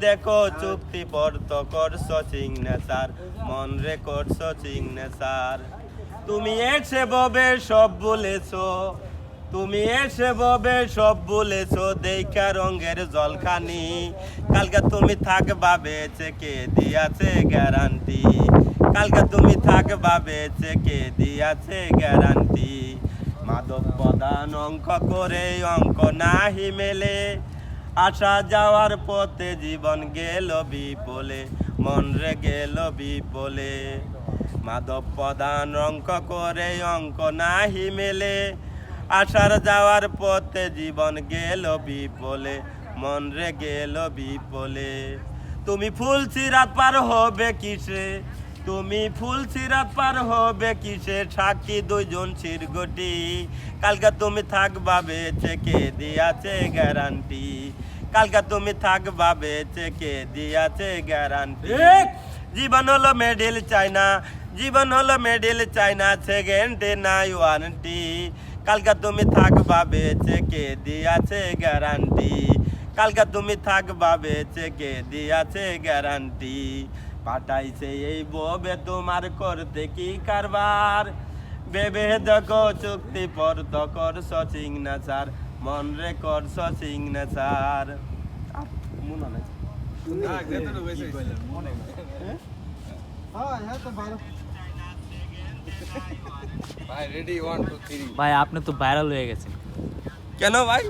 দেখো চুক্তি পড়ত করছো সিগনেচার, মন রে করছো সিগনেচার। তুমি এসে ববে সব বলেছো, তুমি এসে ববে সব বলেছো, দেখা রঙের জলখানি। কালকে তুমি থাকবা বেঁচে, কে দিয়াছে গ্যারান্টি? কালকে তুমি থাকবা বেঁচে, কে দিয়াছে গ্যারান্টি? মাদক প্রধান অঙ্ক করে অঙ্ক নাহি মেলে, আসা যাওয়ার পথে জীবন গেল বিপলে, মন রে গেল বিপলে। মাধব প্রধান অঙ্ক করে অঙ্ক নাহি মেলে, আসার যাওয়ার পথে জীবন গেল বিপলে, মন রে গেল বিপলে। তুমি ফুল সিরাত পার হবে কিসে, তুমি ফুল সিরাত পার হবে কিসে, সাক্ষী দুইজন শিরগটি। কালকে তুমি থাকবা বেঁচে, কে দিয়াছে গ্যারান্টি? কালকে তুমি থাকবা বেঁচে, কে দিয়াছে গ্যারান্টি? জীবন হলো মেডেল চাই না, জীবন হলো মেডেল চাই না, সেকেন্ডে নাই ওয়ারেন্টি। কালকে তুমি থাকবা বেঁচে, কে দিয়াছে গ্যারান্টি? কালকে তুমি থাকবা বেঁচে, কে দিয়াছে গ্যারান্টি? পাঠাইছে এই ববে তোমার করতে কি কারবার, ভেবে দেখো চুক্তি পড়ত করছো সিগনেচার, মন রে করছো সিগনেচার। মনে নাই ভাই আপনি তো ভাইরাল হয়ে গেছেন। কেন ভাই?